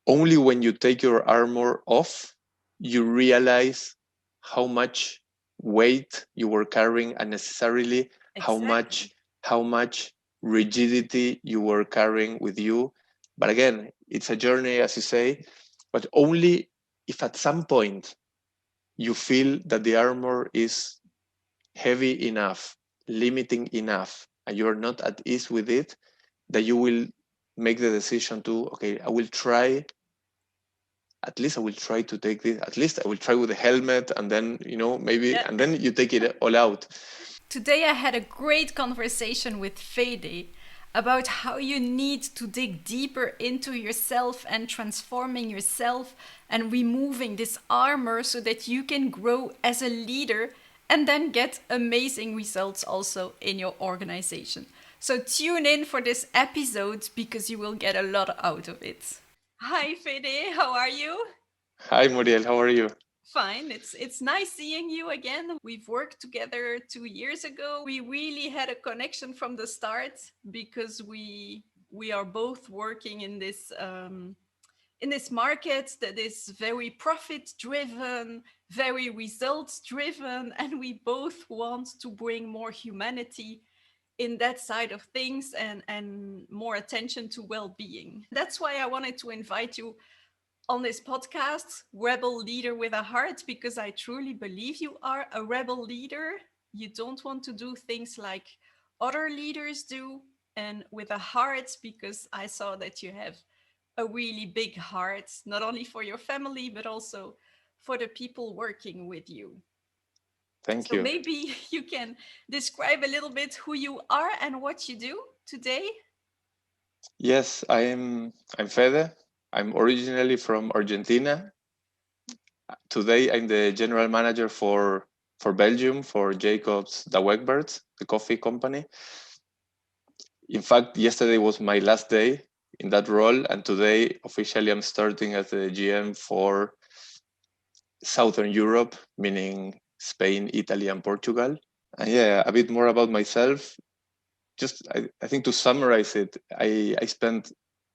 only when you take your armor off, you realize how much weight you were carrying unnecessarily, how much Exactly. how much rigidity you were carrying with you. But again, it's a journey, as you say, but only if at some point you feel that the armor is heavy enough, limiting enough, and you're not at ease with it, that you will make the decision to, okay, I will try, at least I will try to take this, at least I will try with the helmet, and then, maybe, Yeah. and then you take it all out. Today I had a great conversation with Fede about how you need to dig deeper into yourself and transforming yourself and removing this armor so that you can grow as a leader and then get amazing results also in your organization. So tune in for this episode because you will get a lot out of it. Hi Fede, how are you? Hi, Murielle, how are you? Fine. It's nice seeing you again. We've worked together 2 years ago. We really had a connection from the start because we are both working in this market that is very profit driven, very results driven, and we both want to bring more humanity in that side of things and more attention to well-being. That's why I wanted to invite you on this podcast, Rebel Leader with a Heart, because I truly believe you are a rebel leader. You don't want to do things like other leaders do, and with a heart, because I saw that you have a really big heart, not only for your family, but also for the people working with you. Thank So you. maybe you can describe a little bit who you are and what you do today. Yes, I'm Fede. I'm originally from Argentina. Today I'm the general manager for Belgium for Jacobs the Wegbirds, the coffee company. In fact, yesterday was my last day in that role, and today officially I'm starting as the GM for Southern Europe, meaning Spain, Italy, and Portugal. And yeah, a bit more about myself. Just, I think to summarize it, I spent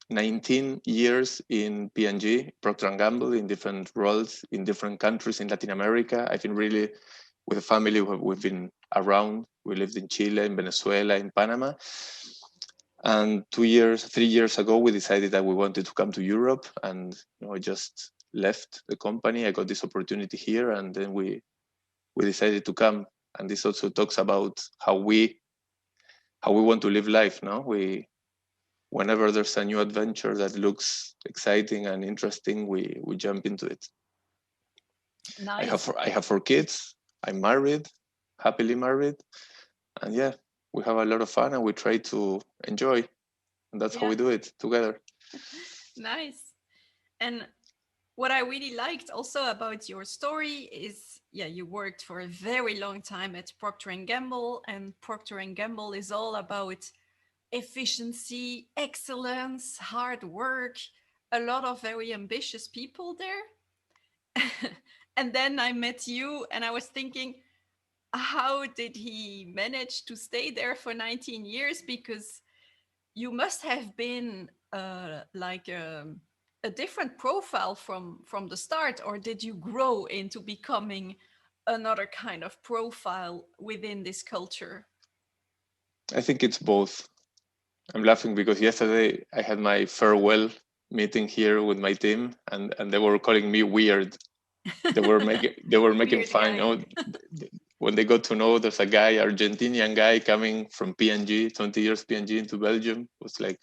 19 years in P&G, Procter& and Gamble, in different roles in different countries in Latin America. I've been really with a family. We've been around. We lived in Chile, in Venezuela, in Panama. And 2 years, 3 years ago, we decided that we wanted to come to Europe, and I just left the company. I got this opportunity here, and then we decided to come. And this also talks about how we want to live life. No, we whenever there's a new adventure that looks exciting and interesting, we jump into it. Nice. I have 4 kids. I'm married, happily married, and yeah, we have a lot of fun and we try to enjoy, and that's how Yeah, we do it together. nice. And what I really liked also about your story is, yeah, you worked for a very long time at Procter and Gamble, and Procter and Gamble is all about efficiency, excellence, hard work, a lot of very ambitious people there. And then I met you, and I was thinking, how did he manage to stay there for 19 years? Because you must have been like a different profile from the start, or did you grow into becoming another kind of profile within this culture? I think it's both. I'm laughing because yesterday I had my farewell meeting here with my team, and they were calling me weird. They were making Weird fun. guy. When they got to know there's a guy, Argentinian guy, coming from P&G, 20 years P&G into Belgium, it was like.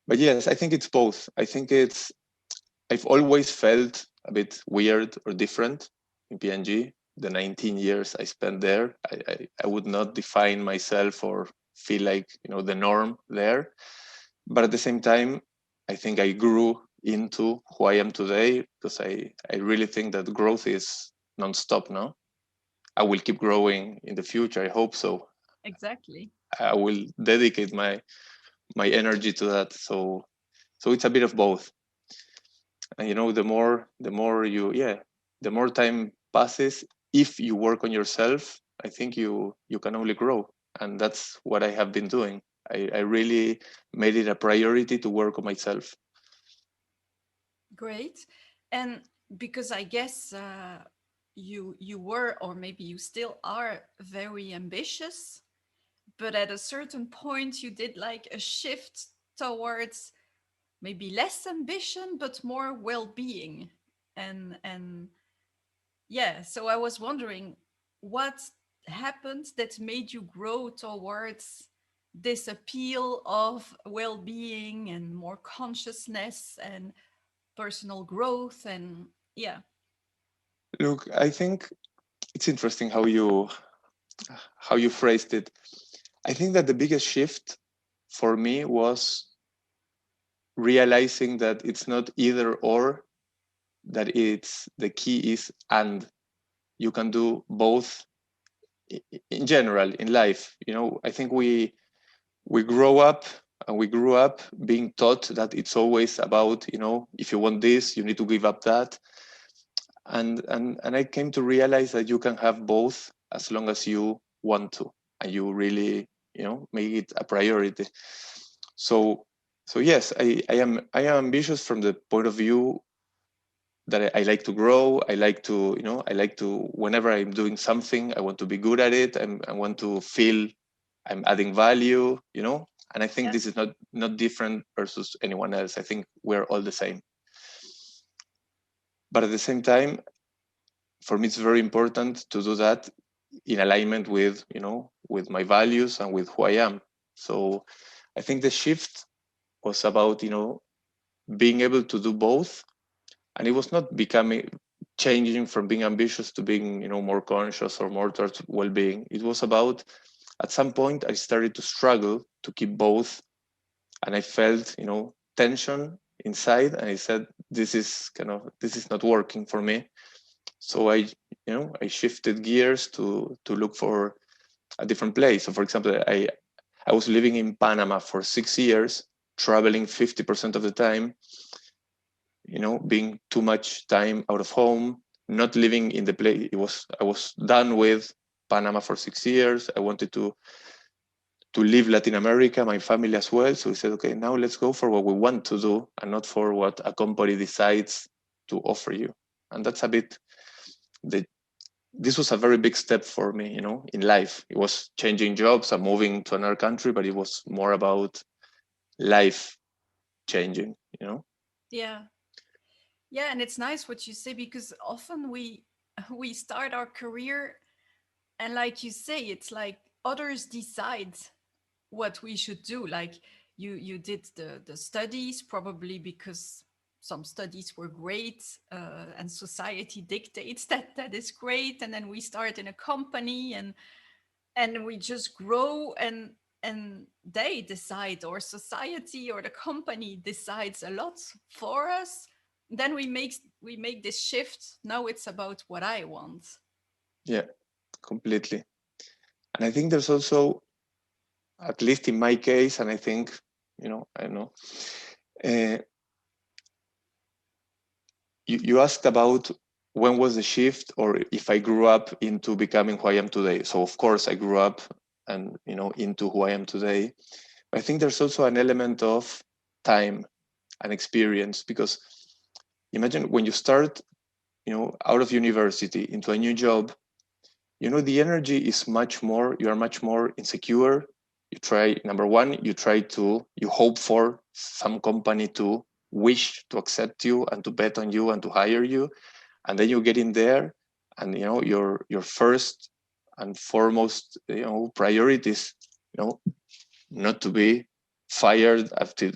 But yes, I think it's both. I've always felt a bit weird or different in P&G. The 19 years I spent there, I would not define myself or feel like the norm there. But at the same time, I think I grew into who I am today because I really think that growth is non-stop. No, I will keep growing in the future. I hope so. Exactly. I will dedicate my energy to that. So it's a bit of both. And the more the more time passes, if you work on yourself, I think you can only grow. And that's what I have been doing. I really made it a priority to work on myself. Great. And because I guess you were, or maybe you still are, very ambitious, but at a certain point you did like a shift towards maybe less ambition but more well-being. And yeah, so I was wondering what happened that made you grow towards this appeal of well-being and more consciousness and personal growth. And yeah. Look, I think it's interesting how you phrased it. I think that the biggest shift for me was realizing that it's not either or, that it's the key is and. You can do both in general in life. I think we grow up and we grew up being taught that it's always about, if you want this, you need to give up that. And I came to realize that you can have both as long as you want to, and you really, make it a priority. So yes, I am ambitious from the point of view that I like to grow. I like to, whenever I'm doing something, I want to be good at it. I want to feel I'm adding value, and I think Yeah. this is not different versus anyone else. I think we're all the same. But at the same time, for me, it's very important to do that in alignment with, with my values and with who I am. So I think the shift was about, being able to do both. And it was not becoming changing from being ambitious to being, more conscious or more towards well-being. It was about, at some point I started to struggle to keep both, and I felt, tension inside, and I said, this is not working for me. So I shifted gears to look for a different place. So for example, I was living in Panama for 6 years, traveling 50% of the time, being too much time out of home, not living in the place. I was done with Panama for 6 years. I wanted to leave Latin America, my family as well. So we said, okay, now let's go for what we want to do and not for what a company decides to offer you. And that's a bit the this was a very big step for me, in life. It was changing jobs and moving to another country, but it was more about life changing. Yeah. Yeah, and it's nice what you say, because often we start our career, and like you say, it's like others decide what we should do. Like you did the studies probably because some studies were great, and society dictates that that is great, and then we start in a company, and we just grow, and they decide, or society or the company decides a lot for us. Then we make this shift. Now it's about what I want. Yeah, completely. And I think there's also, at least in my case, and I think, I don't know, uh, you asked about when was the shift, or if I grew up into becoming who I am today. So of course I grew up and, into who I am today. I think there's also an element of time and experience, because imagine when you start, out of university into a new job, the energy is much more, you are much more insecure. You try, number one, you hope for some company to wish to accept you and to bet on you and to hire you. And then you get in there, and your first and foremost, priorities, not to be fired after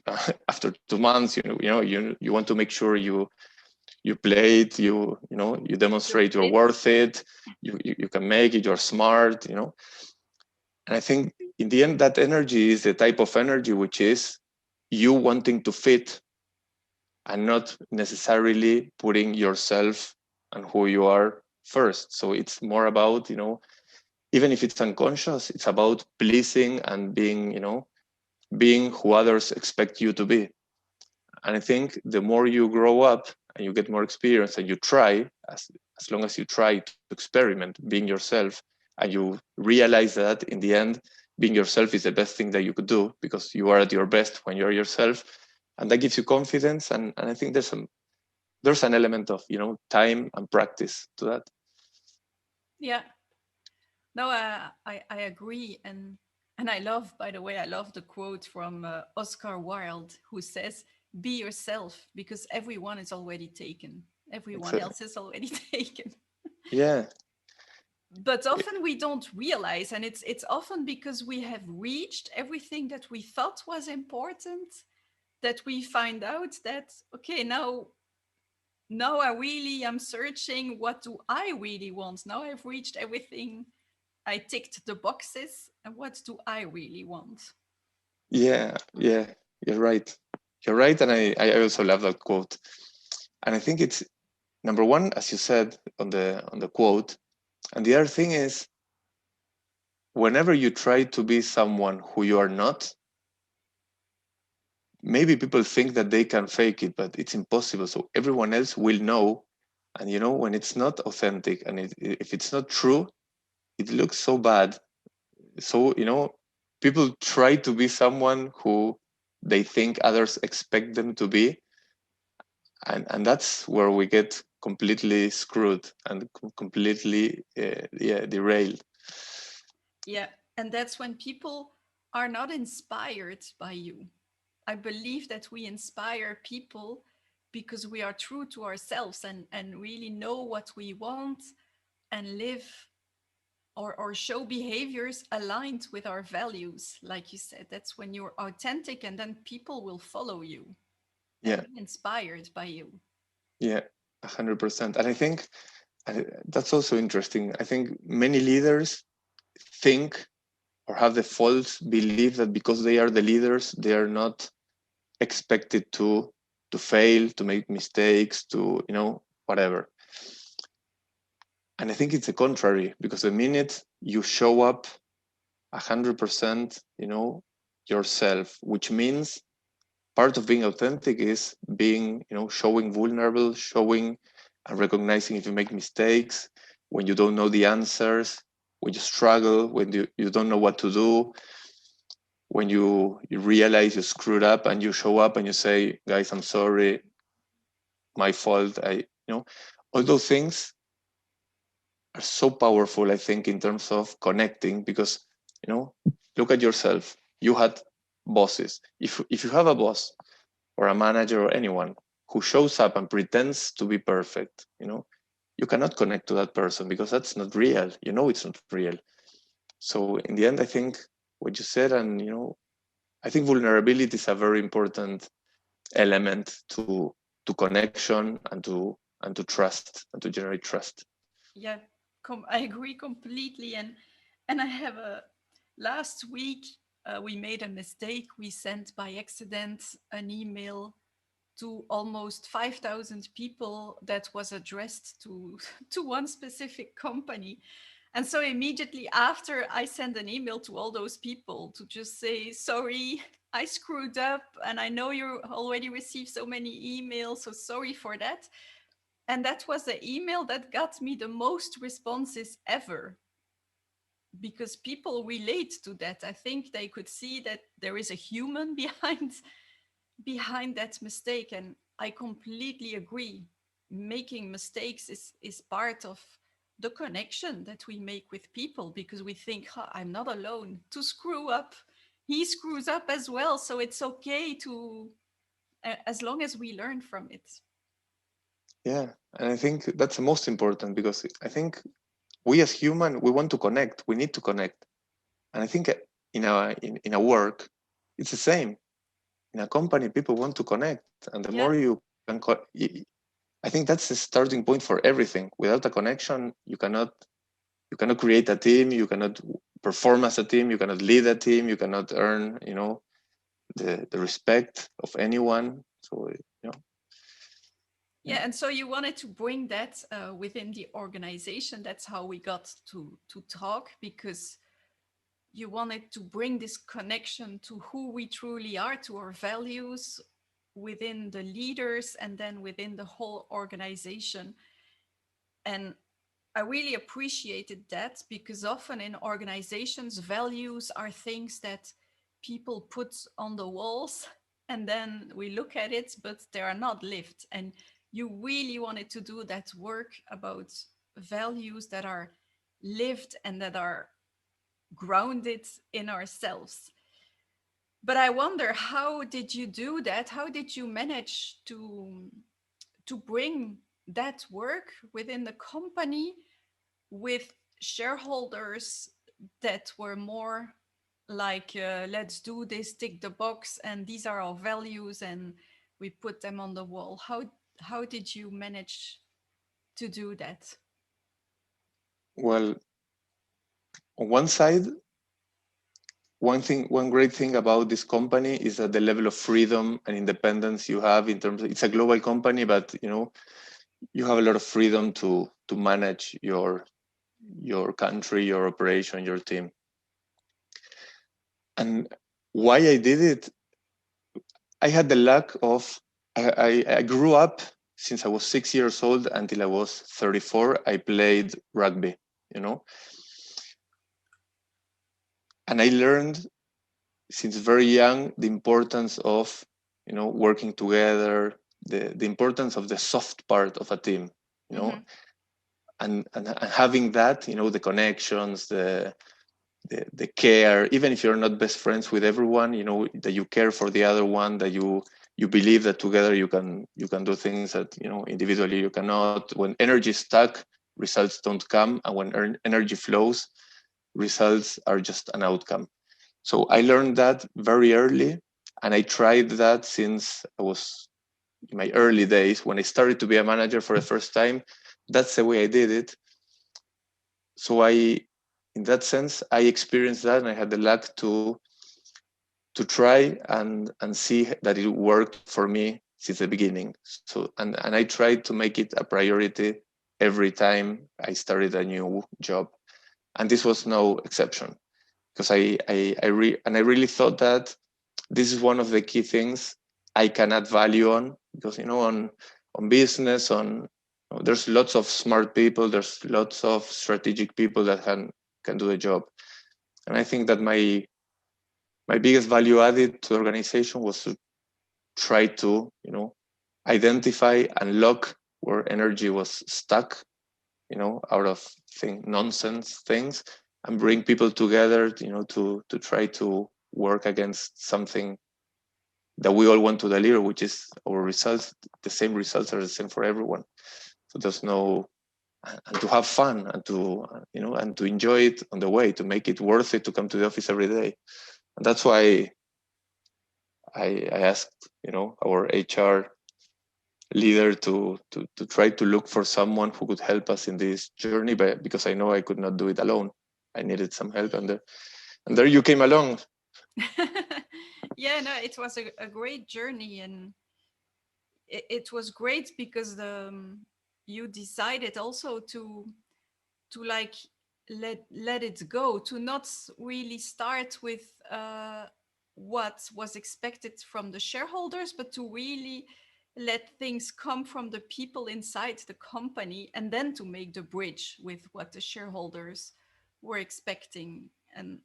after 2 months. You want to make sure you play it, you You demonstrate you're fit. worth it, you can make it, you're smart. And I think in the end, that energy is the type of energy which is you wanting to fit, and not necessarily putting yourself and who you are first. So it's more about, even if it's unconscious, it's about pleasing and being who others expect you to be. And I think the more you grow up and you get more experience and you try, as long as you try to experiment being yourself, and you realize that in the end, being yourself is the best thing that you could do, because you are at your best when you're yourself. And that gives you confidence. And I think there's an element of, time and practice to that. Yeah. No, I agree, and I love, by the way, I love the quote from Oscar Wilde, who says, "Be yourself, because everyone is already taken. Everyone Exactly. else is already taken." Yeah. But often we don't realize, and it's often because we have reached everything that we thought was important, that we find out that, okay, now I really am searching, what do I really want? Now I've reached everything, I ticked the boxes, and what do I really want? Yeah. Yeah. You're right. You're right. And I also love that quote. And I think it's number one, as you said on the quote. And the other thing is, whenever you try to be someone who you are not, maybe people think that they can fake it, but it's impossible. So everyone else will know. And when it's not authentic and if it's not true, it looks so bad. So, people try to be someone who they think others expect them to be. And that's where we get completely screwed and completely, derailed. Yeah, and that's when people are not inspired by you. I believe that we inspire people because we are true to ourselves, and really know what we want, and live or show behaviors aligned with our values. Like you said, that's when you're authentic, and then people will follow you and Yeah. be inspired by you. Yeah. 100%. And I think that's also interesting. I think many leaders think or have the false belief that because they are the leaders, they are not expected to fail, to make mistakes, to whatever. And I think it's the contrary, because the minute you show up 100%, yourself, which means part of being authentic is being, showing vulnerable, showing and recognizing if you make mistakes, when you don't know the answers, when you struggle, when you don't know what to do, when you realize you screwed up and you show up and you say, guys, I'm sorry, my fault. All those things are so powerful, I think, in terms of connecting, because, look at yourself. You had bosses. If you have a boss or a manager or anyone who shows up and pretends to be perfect, you cannot connect to that person because that's not real. It's not real. So in the end, I think what you said, and I think vulnerability is a very important element to connection and to trust and to generate trust. Yeah, I agree completely. And I have a last week we made a mistake. We sent by accident an email to almost 5,000 people that was addressed to to one specific company. And so immediately after, I sent an email to all those people to just say, sorry, I screwed up, and I know you already received so many emails, so sorry for that. And that was the email that got me the most responses ever, because people relate to that. I think they could see that there is a human behind that mistake. And I completely agree. Making mistakes is part of the connection that we make with people, because we think, huh, I'm not alone to screw up. He screws up as well. So it's okay to, as long as we learn from it. Yeah, and I think that's the most important, because I think we as human, we want to connect. We need to connect, and I think in a work, it's the same. In a company, people want to connect, and the Yeah. more you can, I think that's the starting point for everything. Without a connection, you cannot create a team, you cannot perform as a team, you cannot lead a team, you cannot earn the respect of anyone. So yeah. Yeah, and so you wanted to bring that within the organization. That's how we got to talk, because you wanted to bring this connection to who we truly are, to our values within the leaders, and then within the whole organization. And I really appreciated that, because often in organizations, values are things that people put on the walls, and then we look at it, but they are not lived. And you really wanted to do that work about values that are lived and that are grounded in ourselves. But I wonder, how did you do that? How did you manage to bring that work within the company with shareholders that were more like, let's do this, tick the box, and these are our values, and we put them on the wall? How did you manage to do that? Well, on one side, one great thing about this company is that the level of freedom and independence you have in terms of, it's a global company, but you have a lot of freedom to manage your country, your operation, your team. And why I did it, I had the luck of, I grew up since I was 6 years old until I was 34. I played rugby, you know, and I learned since very young the importance of, working together, the importance of the soft part of a team, you know, Mm-hmm. and having that, the connections, the care, even if you're not best friends with everyone, that you care for the other one, that you believe that together you can do things that individually you cannot. When energy is stuck, results don't come, and when energy flows, results are just an outcome. So I learned that very early, and I tried that since I was in my early days. When I started to be a manager for the first time, that's the way I did it. So in that sense, I experienced that, and I had the luck to try and see that it worked for me since the beginning. So and I tried to make it a priority every time I started a new job, and this was no exception, because I really thought that this is one of the key things I can add value on, because on business, there's lots of smart people, there's lots of strategic people that can do the job. And I think that my biggest value added to the organization was to try to identify and lock where energy was stuck, out of nonsense things, and bring people together, to try to work against something that we all want to deliver, which is our results. The same results are the same for everyone. So there's no, and to have fun, and to enjoy it on the way, to make it worth it to come to the office every day. And that's why I asked, our HR leader to try to look for someone who could help us in this journey, but because I know I could not do it alone, I needed some help, and there you came along. Yeah, no, it was a great journey, and it was great because you decided also to like let it go, to not really start with what was expected from the shareholders, but to really let things come from the people inside the company, and then to make the bridge with what the shareholders were expecting. And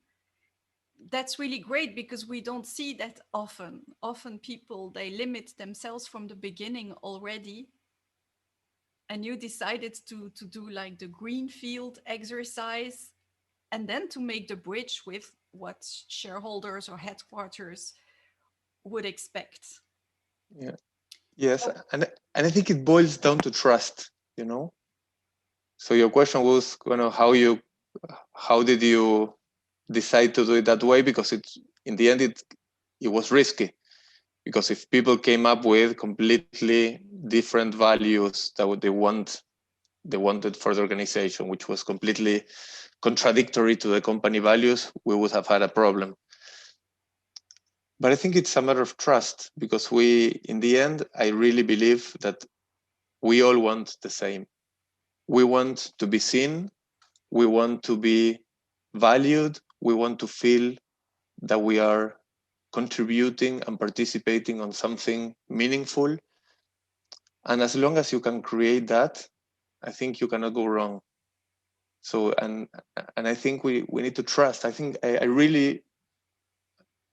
that's really great, because we don't see that often people, they limit themselves from the beginning already, and you decided to do like the greenfield exercise, and then to make the bridge with what shareholders or headquarters would expect. Yeah. Yes, and I think it boils down to trust. So your question was, how did you decide to do it that way? Because in the end it was risky, because if people came up with completely different values that they wanted for the organization, which was completely contradictory to the company values, we would have had a problem. But I think it's a matter of trust, because in the end, I really believe that we all want the same. We want to be seen, we want to be valued, we want to feel that we are contributing and participating on something meaningful. And as long as you can create that, I think you cannot go wrong. So and I think we need to trust. I think I really,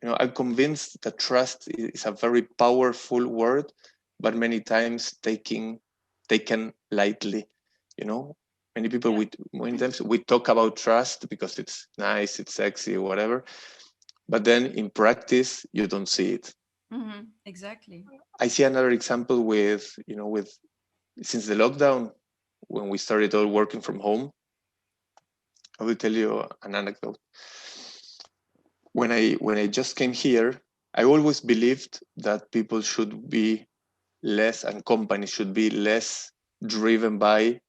I'm convinced that trust is a very powerful word, but many times taking taken lightly. You know, many people, Yeah. many times we talk about trust because it's nice, it's sexy, whatever, but then in practice you don't see it. Exactly. I see another example with, with since the lockdown, when we started all working from home. I will tell you an anecdote. When I just came here, I always believed that people should be less, and companies should be less driven by,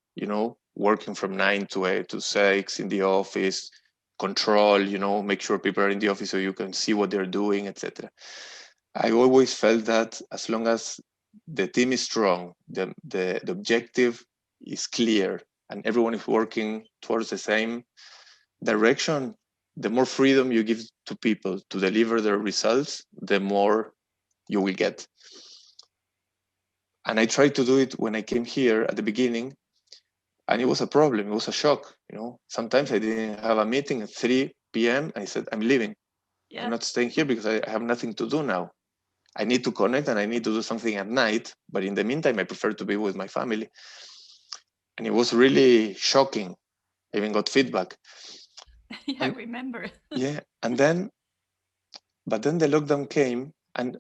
working from 9 to 8 to 6 in the office, control, make sure people are in the office so you can see what they're doing, etc. I always felt that as long as the team is strong, the objective is clear, and everyone is working towards the same direction, the more freedom you give to people to deliver their results, the more you will get. And I tried to do it when I came here at the beginning, and it was a problem. It was a shock. Sometimes I didn't have a meeting at 3 p.m. I said, I'm leaving. I'm Yeah. not staying here because I have nothing to do now. I need to connect and I need to do something at night. But in the meantime, I prefer to be with my family. And it was really shocking. I even got feedback. Yeah, I And remember. yeah, but then the lockdown came, and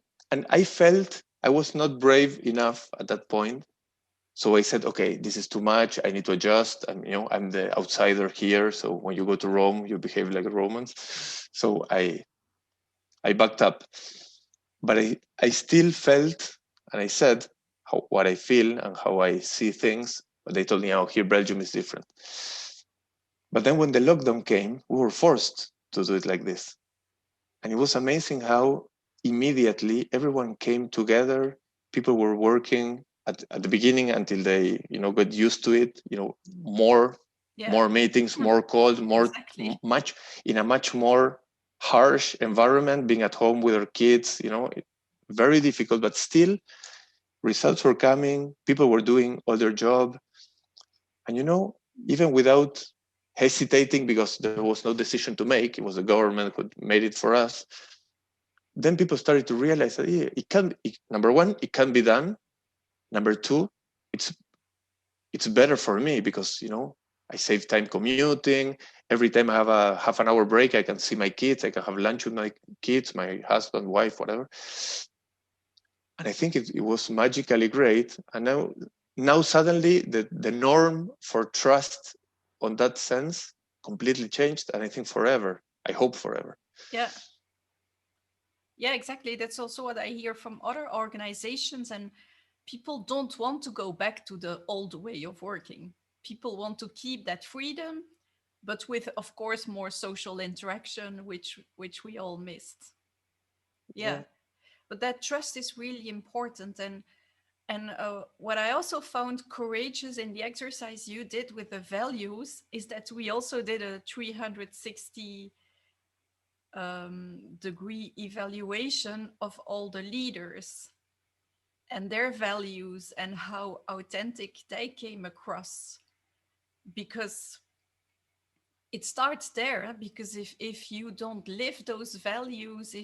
I felt I was not brave enough at that point. So I said, okay, this is too much. I need to adjust. I'm the outsider here. So when you go to Rome, you behave like Romans. So I backed up, but I still felt, and I said what I feel and how I see things. But they told me, oh, here Belgium is different. But then when the lockdown came, we were forced to do it like this. And it was amazing how immediately everyone came together. People were working at the beginning until they, got used to it, more, Yeah. more meetings, more calls, Exactly. much in a much more harsh environment, being at home with our kids, very difficult, but still results were coming. People were doing all their job. And, even without hesitating, because there was no decision to make, it was the government who made it for us. Then people started to realize that, yeah, number one, it can be done. Number two, it's it's better for me because I save time commuting. Every time I have a half an hour break, I can see my kids. I can have lunch with my kids, my husband, wife, whatever. And I think it was magically great. And now suddenly the norm for trust on that sense completely changed, and I think forever. I hope forever. Yeah. Yeah, exactly. That's also what I hear from other organizations, and people don't want to go back to the old way of working. People want to keep that freedom, but with, of course, more social interaction, which we all missed. Yeah. Yeah, but that trust is really important. And what I also found courageous in the exercise you did with the values is that we also did a 360 degree evaluation of all the leaders and their values and how authentic they came across, because it starts there. Because if you don't live those values,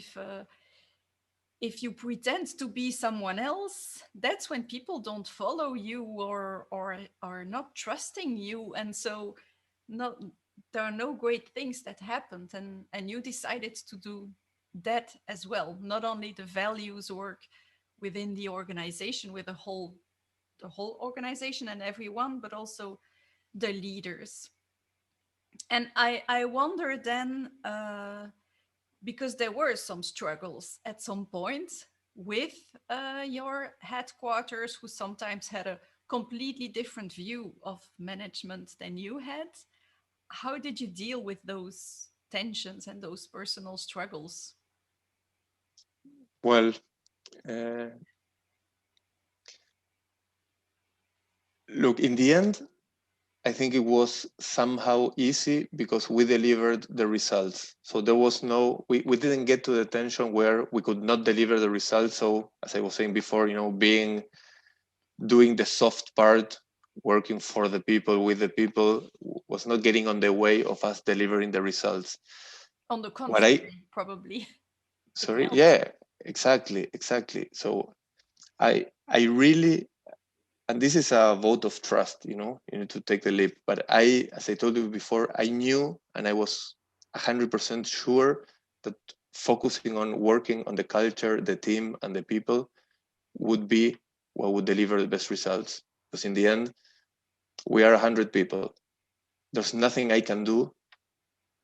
if you pretend to be someone else, that's when people don't follow you or are not trusting you. And so no, there are no great things that happened. And you decided to do that as well, not only the values work within the organization with the whole organization and everyone, but also the leaders. And I wonder then, because there were some struggles at some point with your headquarters, who sometimes had a completely different view of management than you had. How did you deal with those tensions and those personal struggles? Well, uh, look, in the end, I think it was somehow easy because we delivered the results. So there was we didn't get to the tension where we could not deliver the results. So as I was saying before, doing the soft part, working for the people, with the people, was not getting on the way of us delivering the results. On the What I, contrary, probably it sorry, helped. yeah, exactly. So I really and this is a vote of trust, you know, you need to take the leap. But I, as I told you before, I knew and I was 100% sure that focusing on working on the culture, the team, and the people would be what would deliver the best results. Because in the end, we are 100 people. There's nothing I can do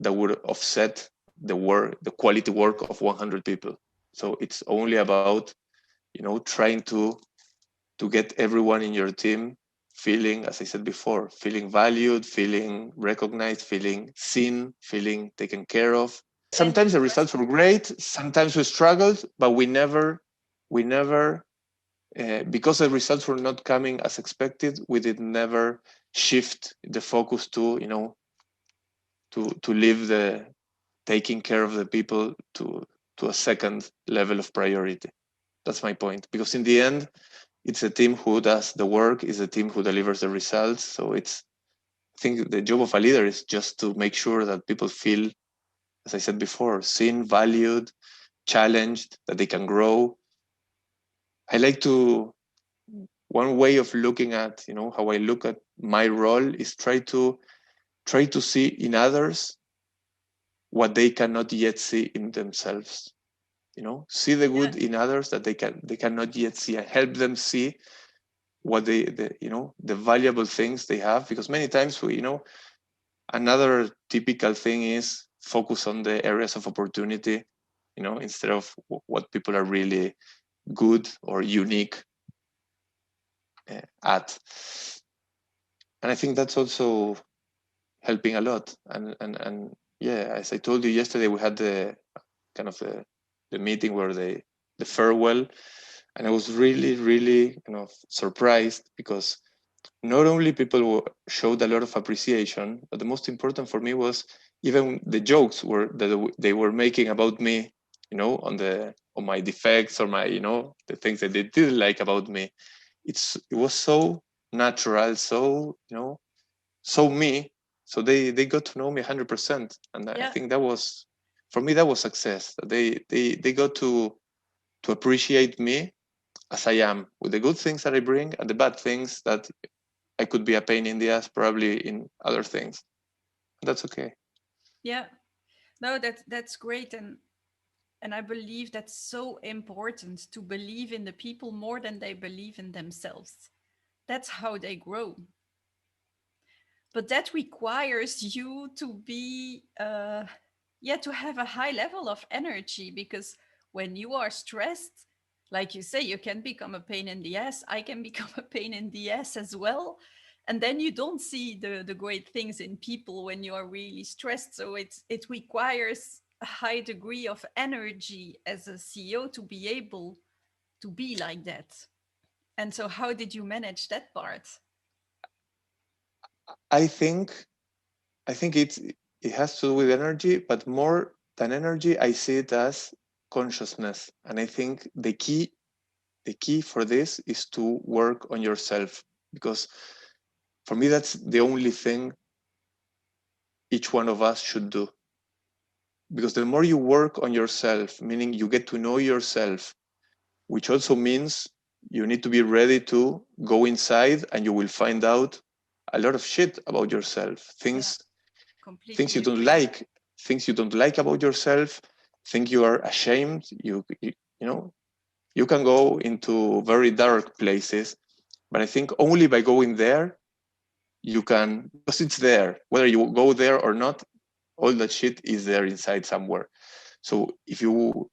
that would offset the work, the quality work of 100 people. So it's only about, you know, trying to get everyone in your team feeling, as I said before, feeling valued, feeling recognized, feeling seen, feeling taken care of. And Sometimes the results were great, sometimes we struggled, but we never, because the results were not coming as expected, we did never shift the focus to, you know, to leave the taking care of the people to a second level of priority. That's my point. Because in the end, it's a team who does the work, is a team who delivers the results. So it's, I think the job of a leader is just to make sure that people feel, as I said before, seen, valued, challenged, that they can grow. I like to, one way of looking at, you know, how I look at my role is try to see in others what they cannot yet see in themselves. You know, see the yeah, good in others that they cannot yet see, and help them see what the you know, the valuable things they have. Because many times we, you know, another typical thing is focus on the areas of opportunity, you know, instead of what people are really good or unique at. And I think that's also helping a lot. And yeah, as I told you yesterday, we had the kind of the meeting where the farewell, and I was really really kind of surprised because not only people showed a lot of appreciation, but the most important for me was even the jokes were that they were making about me, you know, on my defects or my, you know, the things that they didn't like about me. It was so natural, so, you know, so me. So they got to know me 100%, and I yeah, think that was, for me, that was success. They got to appreciate me as I am, with the good things that I bring and the bad things that I could be a pain in the ass probably in other things. That's okay. yeah. No, that's great, and I believe that's so important to believe in the people more than they believe in themselves. That's how they grow. But that requires you to be, yeah, to have a high level of energy, because when you are stressed, like you say, you can become a pain in the ass. I can become a pain in the ass as well. And then you don't see the great things in people when you are really stressed. So it requires a high degree of energy as a CEO to be able to be like that. And so how did you manage that part? I think I think it has to do with energy, but more than energy, I see it as consciousness. And I think the key for this is to work on yourself, because for me that's the only thing each one of us should do. Because the more you work on yourself, meaning you get to know yourself, which also means you need to be ready to go inside and you will find out a lot of shit about yourself, Yeah, things completely you don't agree. like, things you don't like about yourself, think you are ashamed. You know, you can go into very dark places, but I think only by going there you can, because it's there, whether you go there or not, all that shit is there inside somewhere. So if you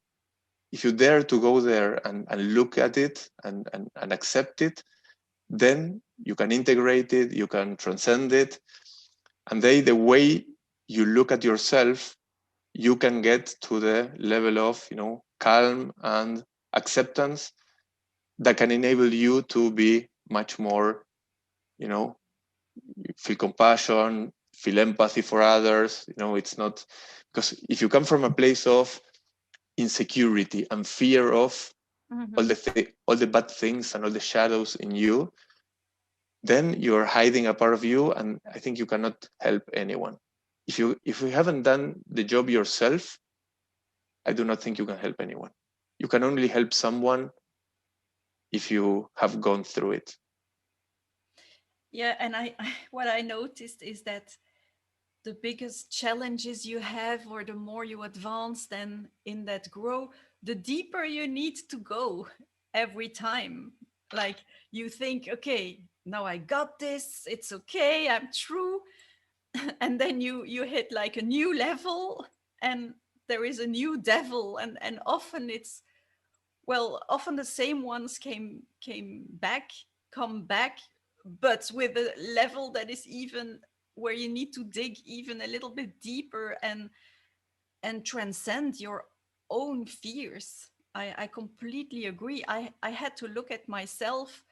dare to go there and look at it and accept it, then you can integrate it, you can transcend it, and then the way you look at yourself, you can get to the level of, you know, calm and acceptance that can enable you to be much more, you know, feel compassion, feel empathy for others. You know, it's not, because if you come from a place of insecurity and fear of Mhm. all the bad things and all the shadows in you, then you're hiding a part of you, and I think you cannot help anyone. If you haven't done the job yourself, I do not think you can help anyone. You can only help someone if you have gone through it. Yeah, and what I noticed is that the biggest challenges you have, or the more you advance then in that grow, the deeper you need to go every time. Like, you think, okay, now I got this, it's okay, I'm true. And then you hit like a new level, and there is a new devil, and often it's, well, often the same ones come back, but with a level that is even, where you need to dig even a little bit deeper and transcend your own fears. I completely agree. I had to look at myself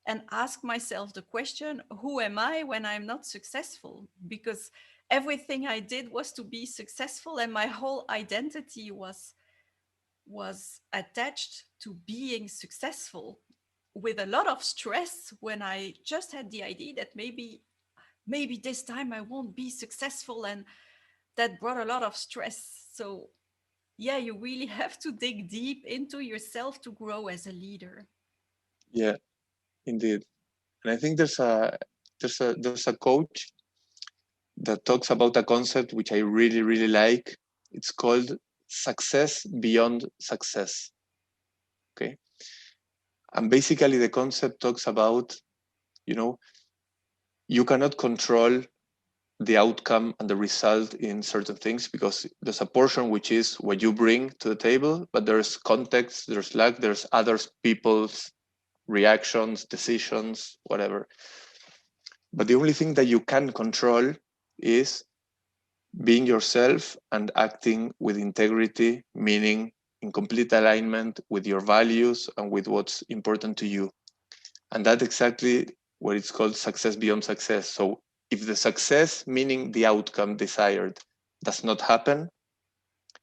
and ask myself the question, who am I when I'm not successful? Because everything I did was to be successful, and my whole identity was attached to being successful, with a lot of stress when I just had the idea that maybe this time I won't be successful, and that brought a lot of stress. So yeah, you really have to dig deep into yourself to grow as a leader. Yeah, indeed. And I think there's a coach that talks about a concept which I really really like. It's called success beyond success. Okay, and basically the concept talks about, you know, you cannot control the outcome and the result in certain things, because there's a portion which is what you bring to the table, but there's context, there's luck, there's other people's reactions, decisions, whatever. But the only thing that you can control is being yourself and acting with integrity, meaning in complete alignment with your values and with what's important to you. And that's exactly what it's called success beyond success. So if the success, meaning the outcome desired, does not happen,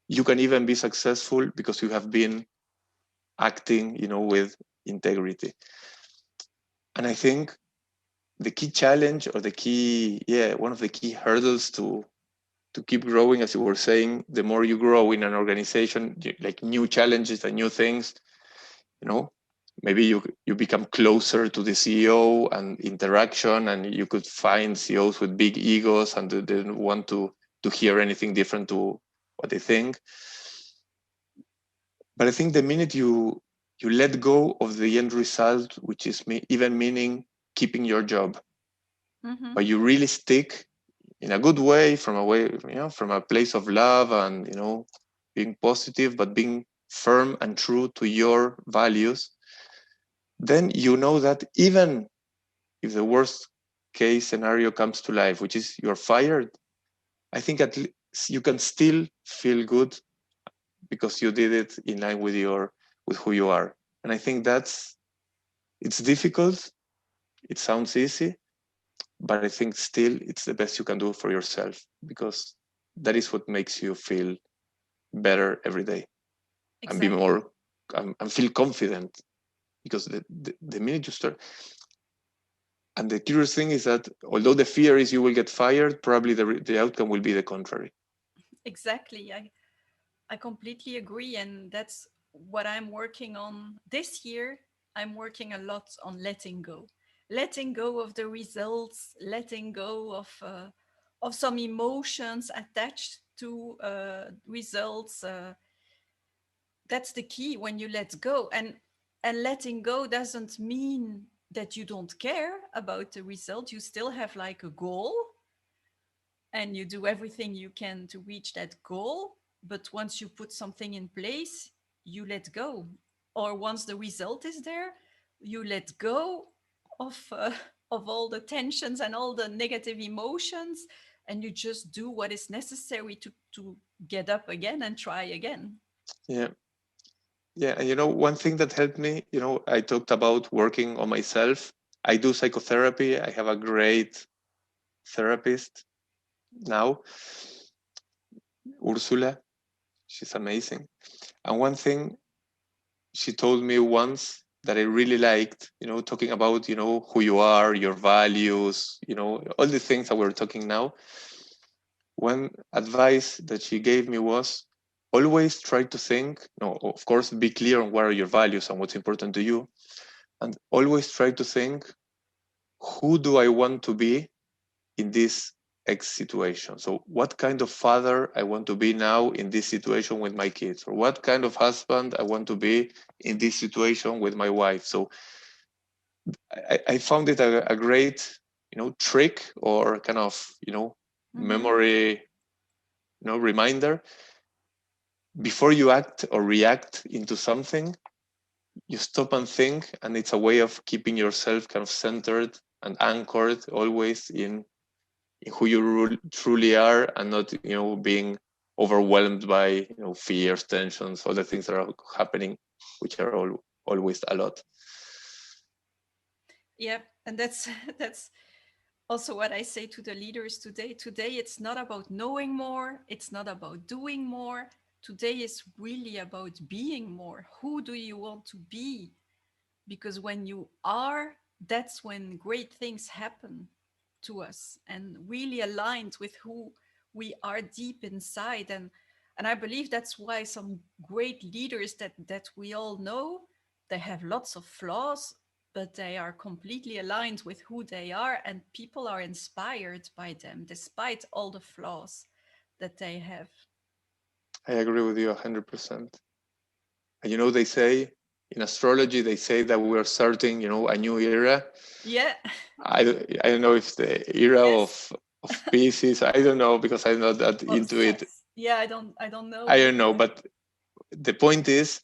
you can even be successful because you have been acting, with integrity. And I think the key challenge, or the key, one of the key hurdles to keep growing, as you were saying, the more you grow in an organization, like new challenges and new things, you know, maybe you become closer to the CEO and interaction, and you could find CEOs with big egos and they didn't want to hear anything different to what they think. But I think the minute you let go of the end result, which is even meaning keeping your job, Mm-hmm. but you really stick in a good way, from a place of love and being positive, but being firm and true to your values, then you know that even if the worst case scenario comes to life, which is you're fired, I think at least you can still feel good because you did it in line with who you are. And I think it's difficult. It sounds easy, but I think still it's the best you can do for yourself, because that is what makes you feel better every day and be Exactly. more and feel confident, because the minute you start. And the curious thing is that although the fear is you will get fired, probably the outcome will be the contrary. Exactly. I completely agree. And that's what I'm working on this year. I'm working a lot on letting go of the results, letting go of some emotions attached to results. That's the key when you let go. And letting go doesn't mean that you don't care about the result. You still have like a goal, and you do everything you can to reach that goal. But once you put something in place, you let go. Or once the result is there, you let go of uh, of all the tensions and all the negative emotions, and you just do what is necessary to get up again and try again. Yeah, yeah. And one thing that helped me, I talked about working on myself. I do psychotherapy. I have a great therapist now, Ursula. She's amazing. And one thing she told me once that I really liked, talking about, who you are, your values, all the things that we're talking now. One advice that she gave me was always try to think, no, of course, be clear on what are your values and what's important to you. And always try to think who do I want to be in this X situation? So what kind of father I want to be now in this situation with my kids, or what kind of husband I want to be in this situation with my wife. So I found it a great, trick, or kind of, Mm-hmm. memory, reminder. Before you act or react into something, you stop and think, and it's a way of keeping yourself kind of centered and anchored always in who you truly are, and not, being overwhelmed by, fears, tensions, all the things that are happening, which are always a lot. Yeah, and that's that's also what I say to the leaders today. Today, it's not about knowing more, it's not about doing more. Today is really about being more. Who do you want to be? Because when you are, that's when great things happen to us and really aligned with who we are deep inside. And I believe that's why some great leaders that we all know, they have lots of flaws, but they are completely aligned with who they are, and people are inspired by them despite all the flaws that they have. I agree with you 100%. And they say in astrology, they say that we are starting, a new era. Yeah. I don't know if the era Yes. of Pisces. I don't know, because I'm not that Or into it. sex. Yeah, I don't know, I but don't know, yeah. but the point is,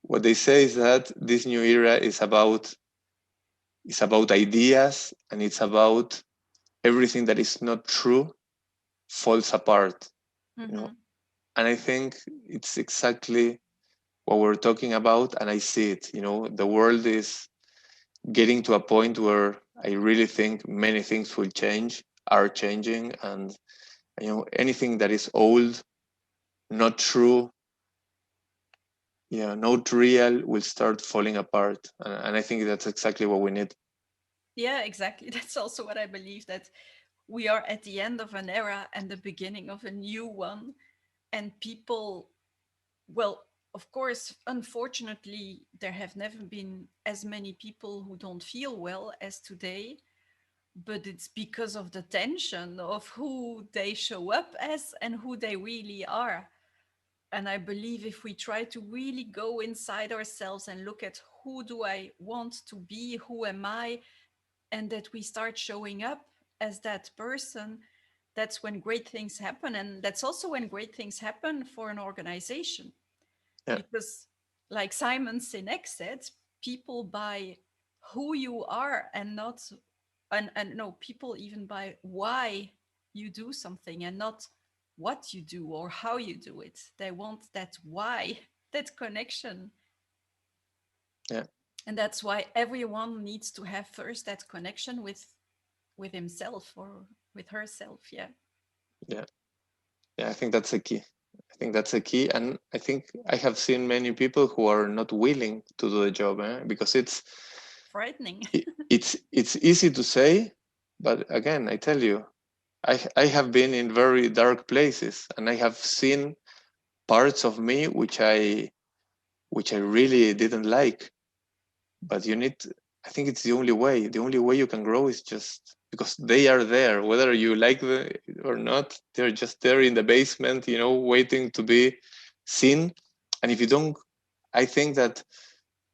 what they say is that this new era is about ideas, and it's about everything that is not true falls apart. You know, Mm-hmm. and I think it's exactly what we're talking about, and I see it. The world is getting to a point where I really think many things will change, are changing, and anything that is old, not true, not real, will start falling apart, and I think that's exactly what we need. Yeah, exactly. That's also what I believe, that we are at the end of an era and the beginning of a new one. And people, well, of course, unfortunately, there have never been as many people who don't feel well as today, but it's because of the tension of who they show up as and who they really are. And I believe if we try to really go inside ourselves and look at who do I want to be, who am I, and that we start showing up as that person, that's when great things happen. And that's also when great things happen for an organization. Yeah, Because, like Simon Sinek said, people buy who you are and not, and no, people even buy why you do something and not what you do or how you do it. They want that why, that connection. yeah, And that's why everyone needs to have first that connection with himself or with herself. Yeah. yeah, yeah. I think that's a key. I think that's a key, and I think I have seen many people who are not willing to do the job, because Frightening. it's easy to say, but again, I tell you, I have been in very dark places, and I have seen parts of me which I really didn't like. But I think it's the only way you can grow is just because they are there, whether you like them or not. They're just there in the basement, waiting to be seen. And if you don't, I think that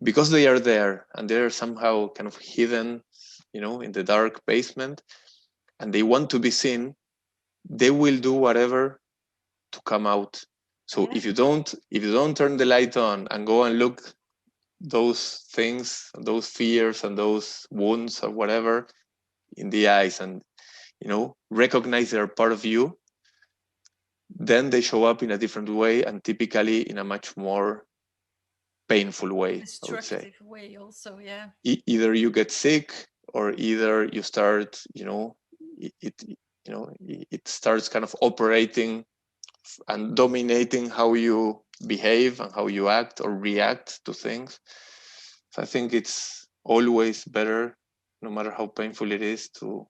because they are there and they're somehow kind of hidden, in the dark basement, and they want to be seen, they will do whatever to come out. So Yeah. if you don't turn the light on and go and look those things, those fears and those wounds or whatever in the eyes, and recognize they're part of you, then they show up in a different way, and typically in a much more painful way, I would say. Destructive way also. Yeah. Either you get sick, or either you start, it starts kind of operating and dominating how you behave and how you act or react to things. So I think it's always better, no matter how painful it is, to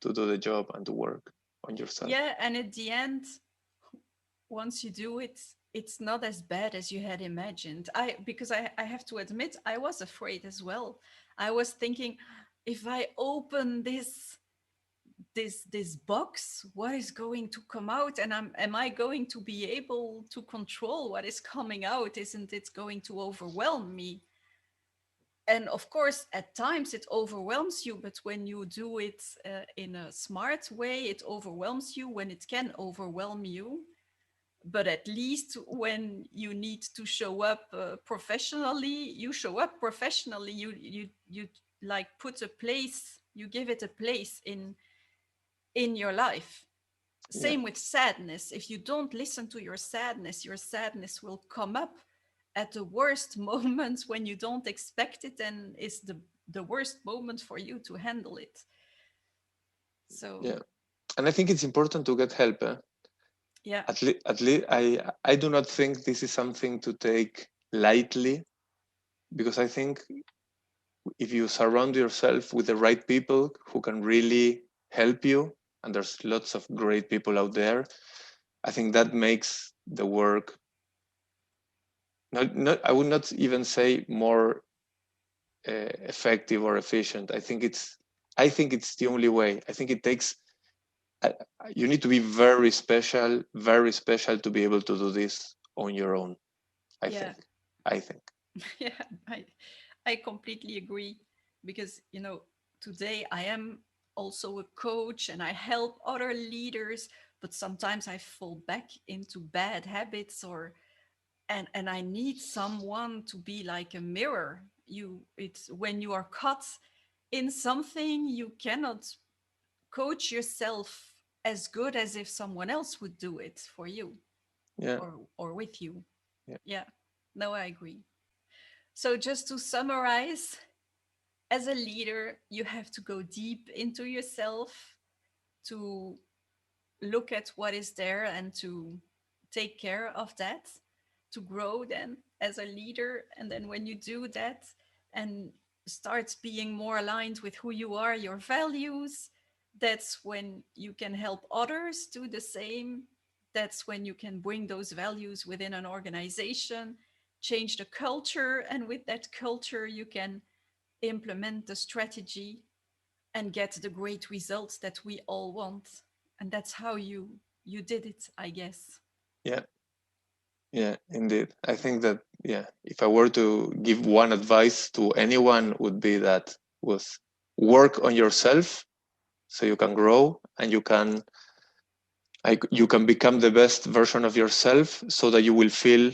do the job and to work on yourself. Yeah. And at the end, once you do it, it's not as bad as you had imagined. I Because I have to admit, I was afraid as well. I was thinking, if I open this box, what is going to come out? And am I going to be able to control what is coming out? Isn't it going to overwhelm me? And of course, at times it overwhelms you, but when you do it in a smart way, it overwhelms you when it can overwhelm you. But at least when you need to show up professionally, you show up professionally. You like put a place, you give it a place in your life. Yeah, Same with sadness. If you don't listen to your sadness will come up at the worst moments when you don't expect it, and is the worst moment for you to handle it. So yeah. And I think it's important to get help. yeah, At least I do not think this is something to take lightly, because I think if you surround yourself with the right people who can really help you, and there's lots of great people out there, I think that makes the work not I would not even say more effective or efficient. I think it's the only way. I think it takes uh, you need to be very special to be able to do this on your own. I yeah. think. I think. Yeah, I completely agree, because today I am also a coach and I help other leaders, but sometimes I fall back into bad habits, or and I need someone to be like a mirror. It's when you are caught in something, you cannot coach yourself as good as if someone else would do it for you, Yeah. or with you. Yeah. Yeah, no, I agree. So just to summarize, as a leader, you have to go deep into yourself to look at what is there and to take care of that, to grow then as a leader. And then when you do that and start being more aligned with who you are, your values, that's when you can help others do the same. That's when you can bring those values within an organization, change the culture, and with that culture you can implement the strategy and get the great results that we all want. And that's how you did it, I guess. Yeah. Yeah, indeed. I think that, yeah, if I were to give one advice to anyone, would be that was work on yourself so you can grow and you can become the best version of yourself, so that you will feel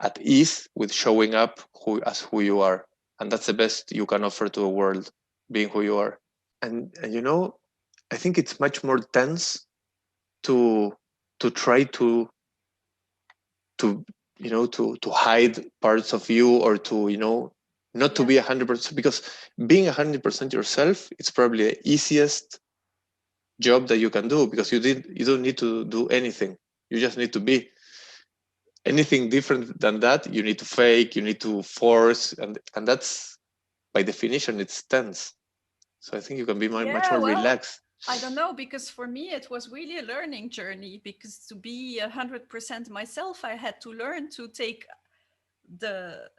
at ease with showing up who you are. And that's the best you can offer to a world, being who you are. And I think it's much more tense to try to to hide parts of you, or to not to Yeah. be 100%, because being 100% yourself, it's probably the easiest job that you can do, because you don't need to do anything. You just need to be. Anything different than that, you need to fake, you need to force, and that's, by definition, it's tense. So I think you can be much Yeah, more well, relaxed. I don't know, because for me it was really a learning journey, because to be 100% myself, I had to learn to take the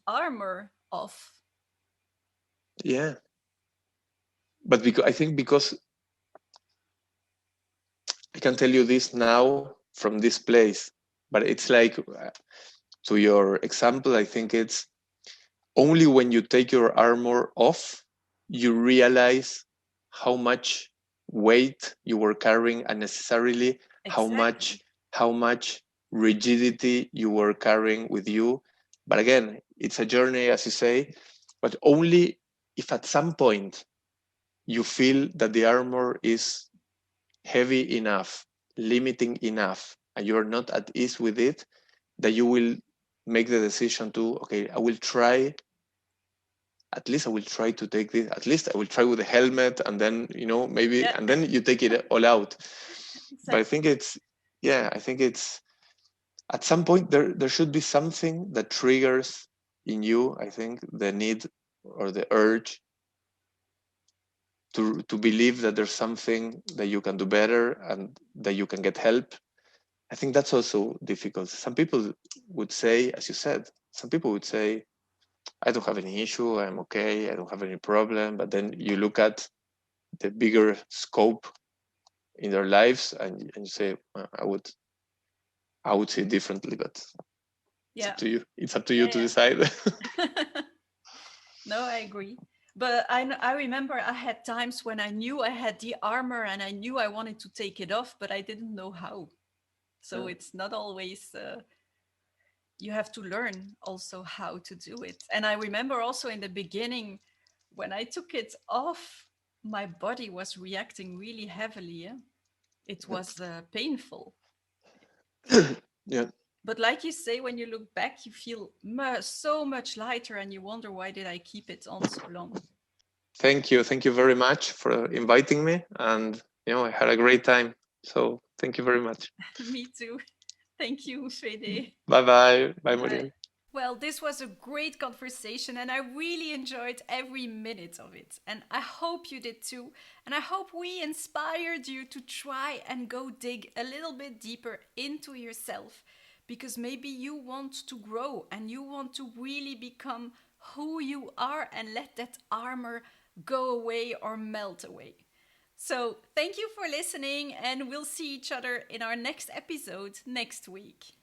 armor off. Yeah, but because I think, because I can tell you this now from this place, but it's like, to your example, I think it's only when you take your armor off, you realize how much weight you were carrying unnecessarily, how Exactly. much how much rigidity you were carrying with you. But again, it's a journey, as you say, but only if at some point you feel that the armor is heavy enough, limiting enough, and you're not at ease with it, that you will make the decision to, okay, I will try to take this, at least I will try with the helmet, and then, maybe, Yeah, and then you take it all out. But I think exactly. it's, yeah, I think it's, at some point there should be something that triggers in you, I think, the need or the urge to believe that there's something that you can do better and that you can get help. I think that's also difficult. Some people would say, as you said, some people would say, I don't have any issue. I'm okay. I don't have any problem. But then you look at the bigger scope in their lives, and you say, I would say differently, but it's Yeah. up to you. It's up to you to Yeah. decide. No, I agree. But I remember I had times when I knew I had the armor and I knew I wanted to take it off, but I didn't know how. So it's not always, you have to learn also how to do it. And I remember also in the beginning, when I took it off, my body was reacting really heavily. Yeah? It was painful. Yeah. But like you say, when you look back, you feel so much lighter and you wonder, why did I keep it on so long? Thank you. Thank you very much for inviting me. And, I had a great time. So thank you very much. Me too. Thank you, Fede. Bye bye. Bye, Bye. Murielle. Well, this was a great conversation and I really enjoyed every minute of it. And I hope you did too. And I hope we inspired you to try and go dig a little bit deeper into yourself, because maybe you want to grow and you want to really become who you are and let that armor go away or melt away. So, thank you for listening, and we'll see each other in our next episode next week.